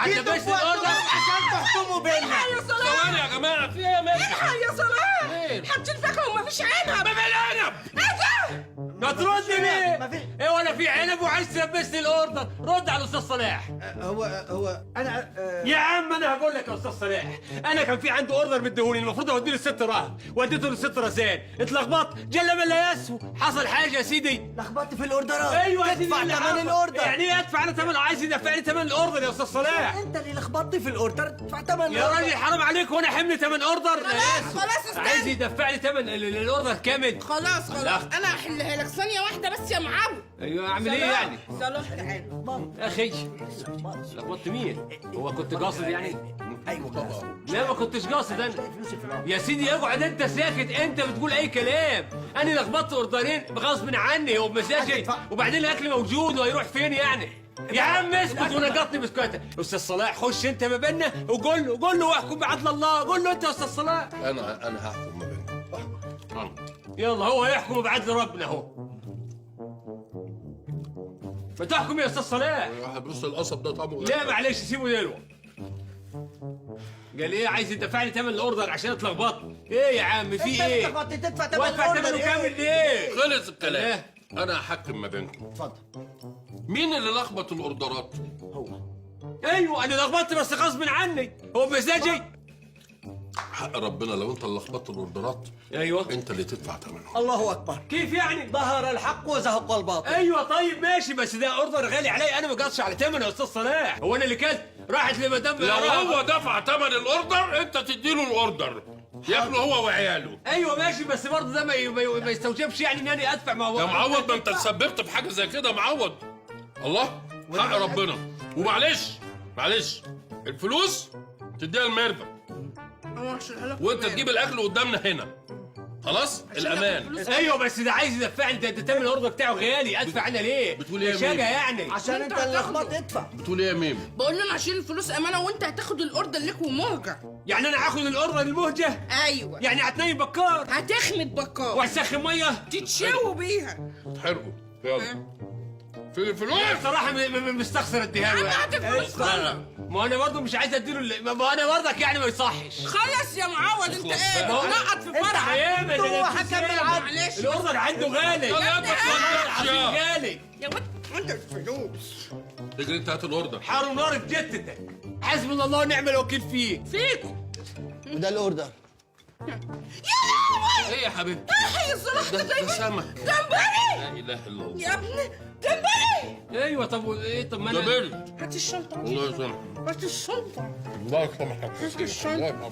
هتلبس الاوردر عشان تحكموا بينا. يا صلاح ثواني يا جماعه، في ايه يا مجدي؟ الحق يا صلاح فين؟ حاطين فاكهه ومفيش عنب. ما في العنب. ايه ده؟ ما ترد ليه؟ ما في- ايه ولا في عنب وعايز تلبسني الاوردر؟ رد على الاستاذ صلاح. هو انا يا عم انا هقول لك يا استاذ صلاح، انا كان في عندي اوردر مديهوني المفروض اوديه للست رهب، وديته للست رزان، اتلخبطت جل من لا يسهو، حصل حاجه يا سيدي. لخبطت في الاوردرات. ايوه يا سيدي تدفع اللي ثمن حصل. الاوردر. يعني ايه ادفع انا ثمن؟ عايز يدفعني ثمن الاوردر يا استاذ صلاح. انت اللي لخبطت في الاوردر، تدفع ثمن يا راجل حرام عليك، وانا حمل ثمن اوردر؟ خلاص استنى. عايز يدفعني ثمن الاوردر كامل. خلاص انا هحلها لك ثانيه واحده بس يا معاوي. ايوه اعمل ايه يعني؟ صلاح تعالى. يا اخي لخبطت مين؟ هو كنت قاصد يعني؟ ايوه طبعا. لا ما كنتش قاصد انا. يا سيدي اقعد انت ساكت، انت بتقول اي كلام. انا لخبطت اوردرين غصب عني وبمزاجي، وبعدين الاكل موجود وهيروح فين يعني؟ يا عم اسكت ونقطني بسكوتة. استاذ صلاح خش انت ما بيننا وقول له واحكم بعدل الله. قول له انت يا استاذ صلاح. انا هحكم ما بينكم. يلا هو يحكم بعدل ربنا اهو. ما تحكم يا استاذ صلاح. واحد بص القصب ده طعمه لا معلش سيبه دلوقتي. قال ايه عايز يدفعني ثمن الاوردر عشان اتلخبطت؟ ايه يا عم في انت ايه؟ لخبطت تدفع ثمن وادفع الاوردر. ثمنه كامل ليه؟ خلص الكلام. لا. انا هحكم ما بينكم. اتفضل. مين اللي لخبط الاوردرات؟ هو ايوه انا لخبطت بس غصب عني، هو بمزاجي. حق ربنا لو انت اللي لخبطت الاوردرات ايوه انت اللي تدفع ثمنهم. الله اكبر. كيف يعني؟ ظهر الحق وزهق الباطل. ايوه طيب ماشي، بس ده اوردر غالي علي، انا ما قصش على ثمنه يا استاذ صلاح. هو انا اللي كلت؟ راحت لمدام لو هو دفع ثمن الاوردر انت تديله الاوردر ياكله هو وعياله. ايوه ماشي، بس برضه ده ما يستوجبش يعني ان انا ادفع مع يا معوض، ما انت تسببت في حاجه زي كده معوض. الله حق ربنا. ومعلش الفلوس تديها لميرفت وانت تجيب الاكل قدامنا هنا. خلاص الامان. ايوه بس ده عايز يدفعني، ده ثمن الاوردر بتاعه غالي، ادفع انا ليه؟ بتقول ايه يا شجع ميمي؟ يعني. عشان انت اللي لخبطت ادفع. بتقول ايه يا ميمي؟ بقول له انا هشيل الفلوس امانه وانت هتاخد الاوردر ليك ومهجه. يعني انا هاخد الاوردر المهجه؟ ايوه يعني هتنيم بكار هتخمد بكار وهسخن ميه؟ تتشوي بيها. تحرقوا يلا. في الفلوس. بصراحه مستخسر اديها له هات يعني. الفلوس خلاص. ما انا برضه مش عايز اديله ما انا برضك يعني ما يصحش. خلاص يا معوض انت ايه؟ ما هو- نقط في انت فرحك. فاهم هو حكم بالعدل. معلش الاوردر عنده غالي. يلا ابني عظيم غالي. يا ود انت الفلوس تجري انت هات الاوردر. حار ونار في جتتك. حسبنا الله ونعم الوكيل فيك. فيكو. وده الاوردر. يا لهوي ايه يا حبيبتي؟ يا صلاح ده سمك. جمبري لا اله الا الله. يا ابني جمبري. ايوه طب ايه طب ما ده انا برد. هات الشنطه الله يسامحك. هات الشنطه. الله يسامحك. هات الشنطه.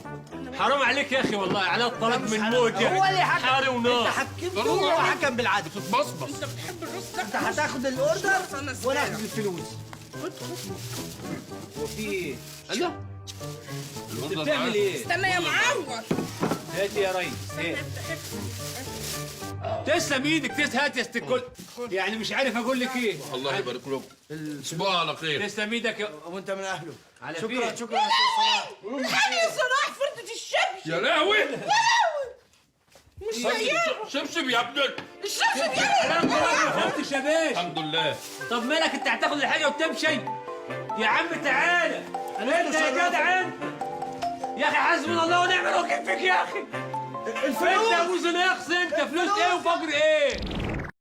حرام عليك يا اخي والله على الطلاق من موت هو اللي حكم. حار انت ونار. حكمت وهو حكم بالعدل. بصبص. انت بتحب الرز انت هتاخد الاوردر أنا وانا صغيرة. هاخد الفلوس. وفي ايه؟ الله الأوردر بتعمل معاك. ايه؟ استنى يا معوض. هاتي يا ريس ايه؟ تسلم ايدك هات يا ست الكل. يعني مش عارف اقول لك ايه. الله يبارك لكم. تصبحوا على خير. تسلم ايدك يا وانت من اهله. على شكرا فين؟ شكرا يا استاذ صلاح. خلي يا صلاح فردة الشبشب. يا لهوي. مش سيئة. شبشب يا ابني. الشبشب يا حرام ما خفتش يا باشا. الحمد لله. طب مالك انت هتاخد الحاجه وتمشي؟ يا عم تعالى انت يا جدع انت. يا اخي حسبنا الله ونعم الوكيل فيك يا اخي. انت ابو زناقص انت، فلوس ايه وفقر ايه؟